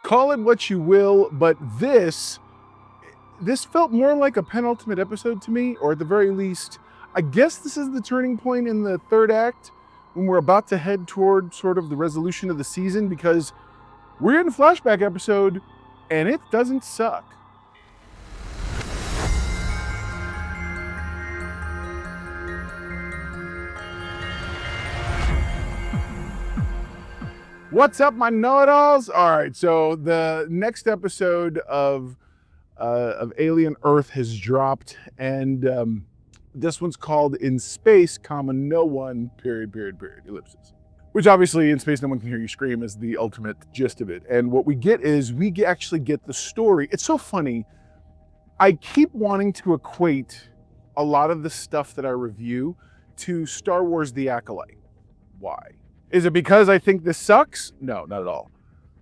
Call it what you will, but this felt more like a penultimate episode to me, or at the very least, I guess this is the turning point in the third act when we're about to head toward sort of the resolution of the season, because we're in a flashback episode and it doesn't suck. What's up, my know-it-alls? All right, so the next episode of Alien Earth has dropped, and this one's called In Space, comma, No One, period, ellipses. Which obviously, In Space, No One Can Hear You Scream is the ultimate gist of it. And what we get is, actually get the story. It's so funny. I keep wanting to equate a lot of the stuff that I review to Star Wars The Acolyte. Why? Is it because I think this sucks? No, not at all.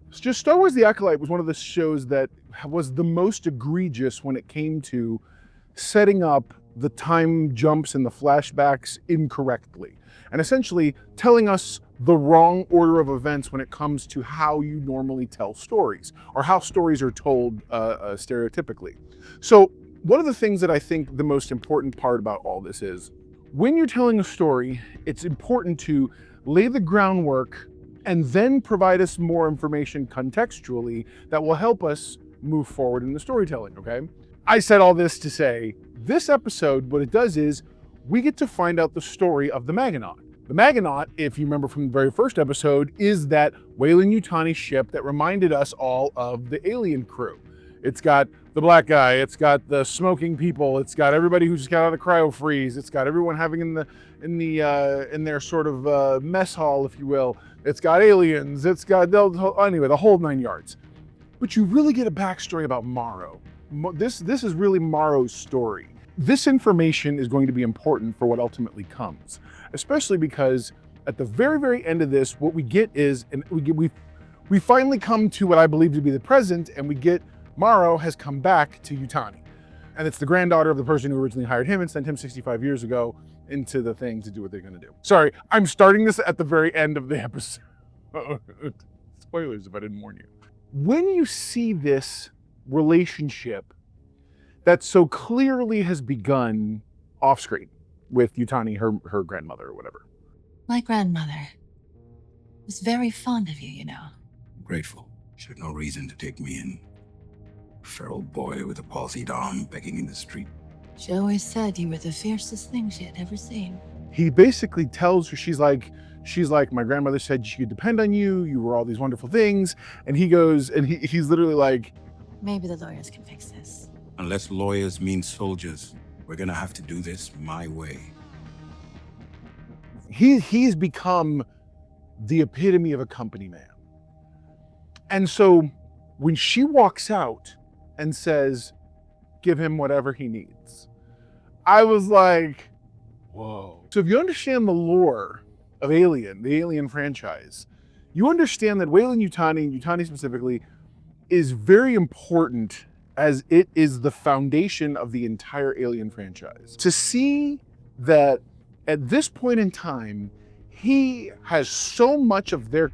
It's just Star Wars The Acolyte was one of the shows that was the most egregious when it came to setting up the time jumps and the flashbacks incorrectly, and essentially telling us the wrong order of events when it comes to how you normally tell stories, or how stories are told stereotypically. So one of the things that I think the most important part about all this is, when you're telling a story, it's important to lay the groundwork and then provide us more information contextually that will help us move forward in the storytelling, okay? I said all this to say, this episode, what it does is, we get to find out the story of the Maganaut. The Maganaut, if you remember from the very first episode, is that Weyland-Yutani ship that reminded us all of the Alien crew. It's got the black guy, it's got the smoking people, it's got everybody who just got out of cryo freeze, it's got everyone having in their sort of mess hall, if you will. It's got aliens, it's got anyway, the whole 9 yards. But you really get a backstory about Morrow. This is really Morrow's story. This information is going to be important for what ultimately comes, especially because at the very, very end of this, what we get is, and we finally come to what I believe to be the present, and we get Morrow has come back to Yutani. And it's the granddaughter of the person who originally hired him and sent him 65 years ago into the thing to do what they're gonna do. Sorry, I'm starting this at the very end of the episode. Spoilers if I didn't warn you. When you see this relationship that so clearly has begun off screen with Yutani, her grandmother or whatever. My grandmother was very fond of you, you know. Grateful. She had no reason to take me in. Feral boy with a palsied arm begging in the street. She always said you were the fiercest thing she had ever seen. He basically tells her, she's like, my grandmother said she could depend on you, you were all these wonderful things. And he goes, and he's literally like, maybe the lawyers can fix this. Unless lawyers mean soldiers, we're gonna have to do this my way. He's become the epitome of a company man. And so when she walks out and says, give him whatever he needs, I was like, whoa. So if you understand the lore of Alien, the Alien franchise, you understand that Weyland-Yutani, and Yutani specifically, is very important, as it is the foundation of the entire Alien franchise. To see that at this point in time, he has so much of they're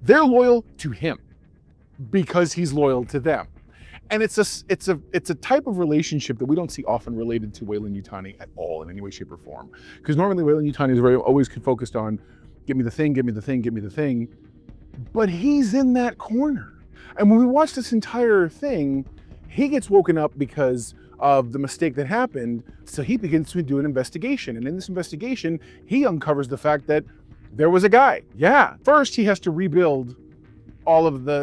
loyal to him because he's loyal to them. And it's a type of relationship that we don't see often related to Weyland-Yutani at all in any way, shape, or form. Because normally Weyland-Yutani is always focused on, give me the thing, give me the thing, give me the thing. But he's in that corner. And when we watch this entire thing, he gets woken up because of the mistake that happened. So he begins to do an investigation. And in this investigation, he uncovers the fact that there was a guy. Yeah. First, he has to rebuild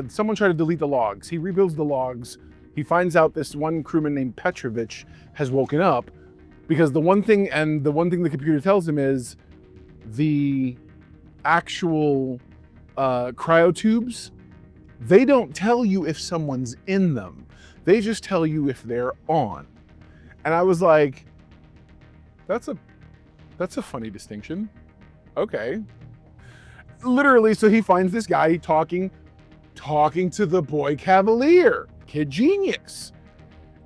someone tried to delete the logs. He rebuilds the logs. He finds out this one crewman named Petrovich has woken up, because the one thing the computer tells him is the actual cryotubes, they don't tell you if someone's in them. They just tell you if they're on. And I was like, that's a funny distinction. Okay. Literally, so he finds this guy talking to the boy Cavalier, Kid Genius.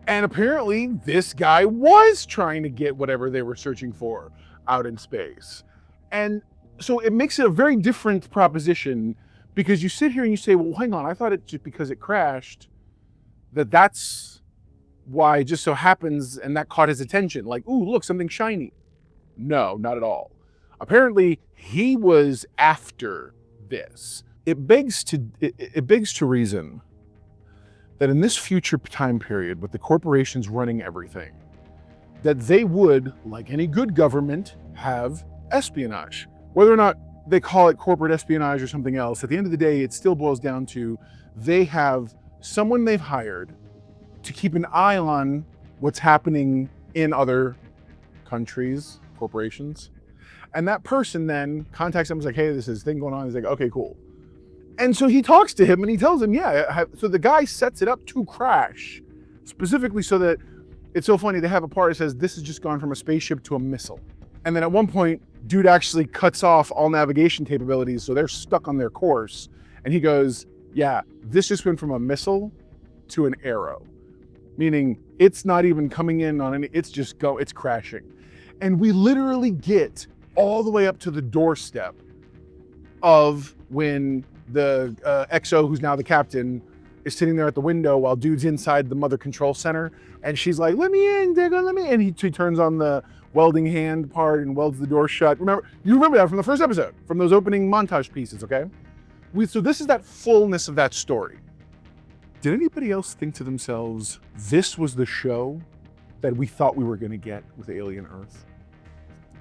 And apparently this guy was trying to get whatever they were searching for out in space. And so it makes it a very different proposition Because you sit here and you say, well, hang on, I thought it just because it crashed, that's why it just so happens, and that caught his attention. Like, ooh, look, something shiny. No, not at all. Apparently, he was after this. It begs to reason that in this future time period, with the corporations running everything, that they would, like any good government, have espionage. Whether or not they call it corporate espionage or something else, at the end of the day, it still boils down to they have someone they've hired to keep an eye on what's happening in other countries, corporations. And that person then contacts them and is like, hey, this is thing going on. He's like, okay, cool. And so he talks to him and he tells him, yeah. So the guy sets it up to crash, specifically so that it's so funny. They have a part that says, this has just gone from a spaceship to a missile. And then at one point, dude actually cuts off all navigation capabilities, so they're stuck on their course. And he goes, yeah, this just went from a missile to an arrow. Meaning it's not even coming in on any, it's crashing. And we literally get all the way up to the doorstep of when the XO, who's now the captain, is sitting there at the window while dude's inside the mother control center. And she's like, let me in, Digga, let me in. And he turns on the welding hand part and welds the door shut. You remember that from the first episode, from those opening montage pieces, okay? So this is that fullness of that story. Did anybody else think to themselves, this was the show that we thought we were gonna get with Alien Earth?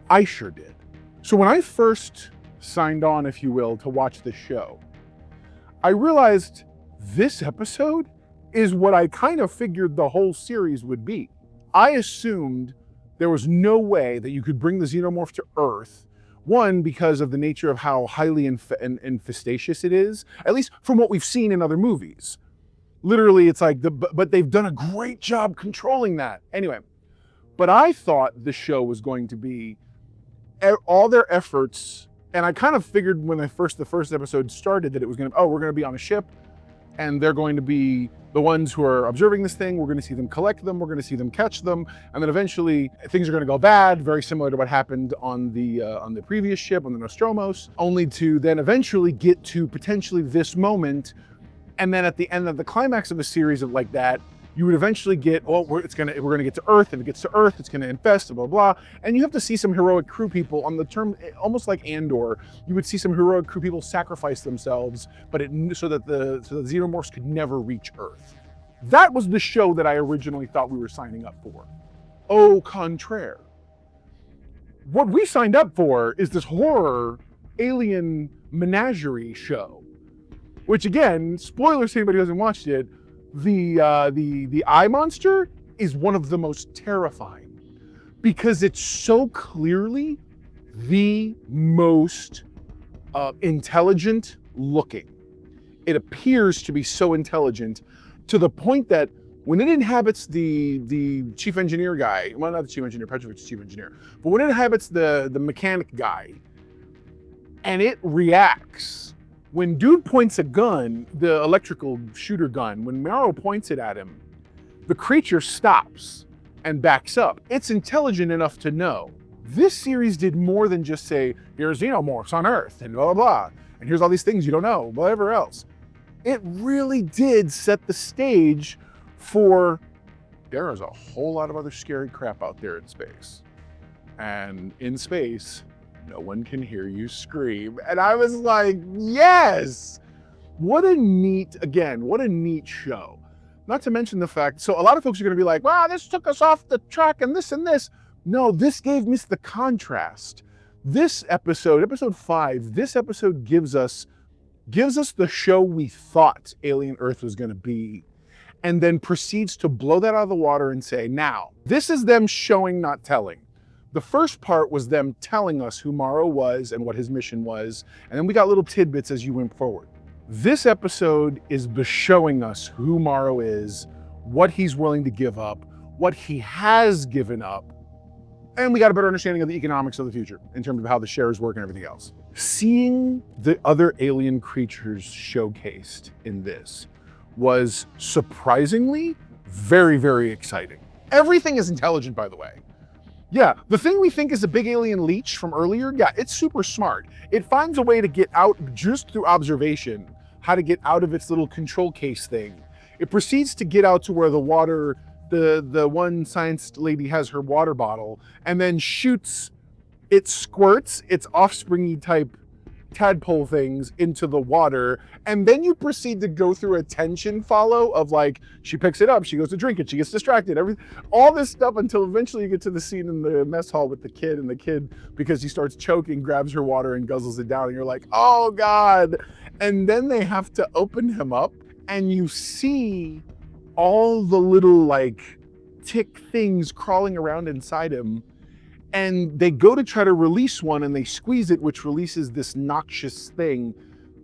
I sure did. So when I first signed on, if you will, to watch the show, I realized this episode is what I kind of figured the whole series would be. I assumed there was no way that you could bring the xenomorph to Earth. One, because of the nature of how highly infestatious it is, at least from what we've seen in other movies. Literally, it's like, but they've done a great job controlling that. Anyway, but I thought the show was going to be all their efforts, and I kind of figured when the first episode started that it was going to, we're going to be on a ship, and they're going to be the ones who are observing this thing. We're going to see them collect them. We're going to see them catch them. And then eventually things are going to go bad, very similar to what happened on the previous ship, on the Nostromo's, only to then eventually get to potentially this moment. And then at the end of the climax of a series of like that, you would eventually get, we're going to get to Earth. If it gets to Earth, it's going to infest, blah, blah, blah. And you have to see some heroic crew people on the term, almost like Andor, you would see some heroic crew people sacrifice themselves, but so that the xenomorphs could never reach Earth. That was the show that I originally thought we were signing up for. Au contraire. What we signed up for is this horror alien menagerie show, which again, spoilers to anybody who hasn't watched it, the eye monster is one of the most terrifying because it's so clearly the most intelligent looking. It appears to be so intelligent to the point that when it inhabits the chief engineer guy, well, not the chief engineer, Petrovic's chief engineer, but when it inhabits the mechanic guy and it reacts, when dude points a gun, the electrical shooter gun, when Morrow points it at him, the creature stops and backs up. It's intelligent enough to know. This series did more than just say, here's xenomorphs on Earth and blah, blah, blah, and here's all these things you don't know, whatever else. It really did set the stage for, there is a whole lot of other scary crap out there in space. And in space, no one can hear you scream. And I was like, yes! What a neat show. Not to mention the fact, so a lot of folks are gonna be like, wow, this took us off the track and this and this. No, this gave me the contrast. This episode, episode 5, this episode gives us the show we thought Alien Earth was gonna be, and then proceeds to blow that out of the water and say, now, this is them showing, not telling. The first part was them telling us who Morrow was and what his mission was, and then we got little tidbits as you went forward. This episode is showing us who Morrow is, what he's willing to give up, what he has given up, and we got a better understanding of the economics of the future in terms of how the shares work and everything else. Seeing the other alien creatures showcased in this was surprisingly very, very exciting. Everything is intelligent, by the way. Yeah, the thing we think is a big alien leech from earlier, yeah, it's super smart. It finds a way to get out just through observation, how to get out of its little control case thing. It proceeds to get out to where the water, the one science lady has her water bottle, and then shoots, it squirts its offspringy type tadpole things into the water, and then you proceed to go through a tension follow of like, she picks it up, she goes to drink it, she gets distracted, all this stuff until eventually you get to the scene in the mess hall with the kid, and the kid, because he starts choking, grabs her water and guzzles it down, and you're like, oh God. And then they have to open him up, and you see all the little like tick things crawling around inside him. And they go to try to release one, and they squeeze it, which releases this noxious thing,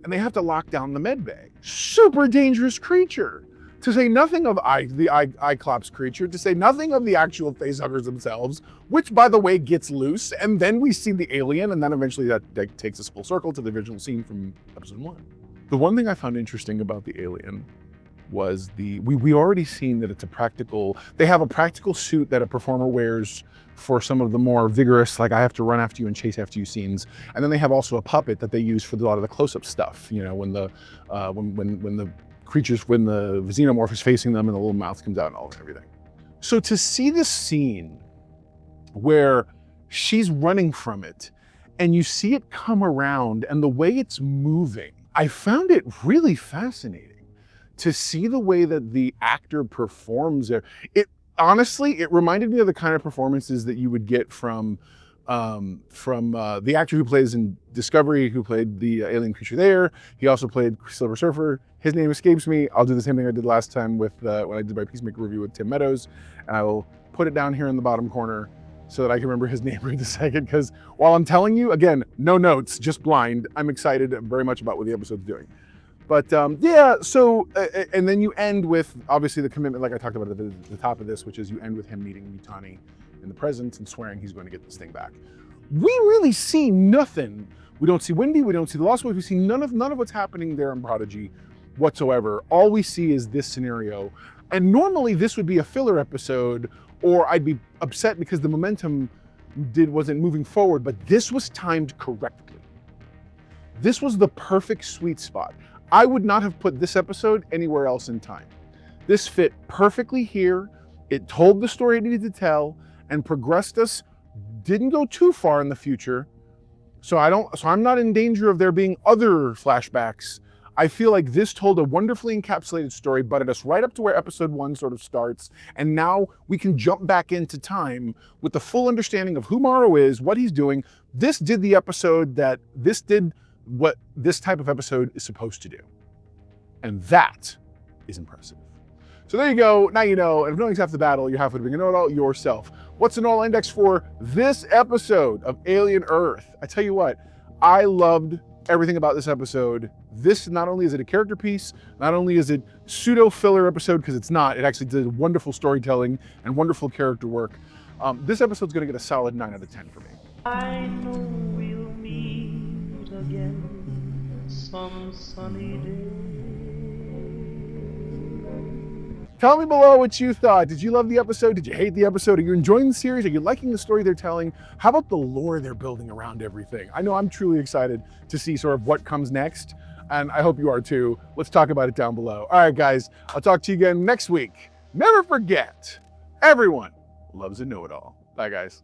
and they have to lock down the med bay. Super dangerous creature. To say nothing of the Cyclops creature, to say nothing of the actual facehuggers themselves, which by the way gets loose, and then we see the alien, and then eventually that takes us full circle to the original scene from episode 1. The one thing I found interesting about the alien was we already seen that it's a practical, they have a practical suit that a performer wears for some of the more vigorous, like I have to run after you and chase after you scenes. And then they have also a puppet that they use for a lot of the close-up stuff, you know, when the creatures, when the xenomorph is facing them and the little mouth comes out and all and everything. So to see this scene where she's running from it and you see it come around and the way it's moving, I found it really fascinating to see the way that the actor performs there. Honestly, it reminded me of the kind of performances that you would get from the actor who plays in Discovery, who played the alien creature there. He also played Silver Surfer. His name escapes me. I'll do the same thing I did last time with when I did my Peacemaker review with Tim Meadows, and I will put it down here in the bottom corner so that I can remember his name right a second, because while I'm telling you, again, no notes, just blind, I'm excited very much about what the episode's doing. But yeah, so, and then you end with, obviously, the commitment, like I talked about at the top of this, which is you end with him meeting Yutani in the present and swearing he's going to get this thing back. We really see nothing. We don't see Wendy, we don't see the Lost Boys, we see none of what's happening there in Prodigy whatsoever. All we see is this scenario. And normally this would be a filler episode, or I'd be upset because the momentum wasn't moving forward, but this was timed correctly. This was the perfect sweet spot. I would not have put this episode anywhere else in time. This fit perfectly here. It told the story it needed to tell and progressed us, didn't go too far in the future. So I'm not in danger of there being other flashbacks. I feel like this told a wonderfully encapsulated story, butted us right up to where episode 1 sort of starts. And now we can jump back into time with the full understanding of who Morrow is, what he's doing. This did the episode what this type of episode is supposed to do. And that is impressive. So there you go, now you know, and if knowing's half the battle, you're halfway to being a know-it-all yourself. What's the know-it-all index for this episode of Alien Earth? I tell you what, I loved everything about this episode. This, not only is it a character piece, not only is it pseudo-filler episode, because it's not, it actually did wonderful storytelling and wonderful character work. This episode's gonna get a solid 9 out of 10 for me. I know we'll meet again some sunny day. Tell me below what you thought. Did you love the episode? Did you hate the episode? Are you enjoying the series? Are you liking the story they're telling? How about the lore they're building around everything? I know I'm truly excited to see sort of what comes next, and I hope you are too. Let's talk about it down below. All right, guys, I'll talk to you again next week. Never forget, everyone loves a know-it-all. Bye, guys.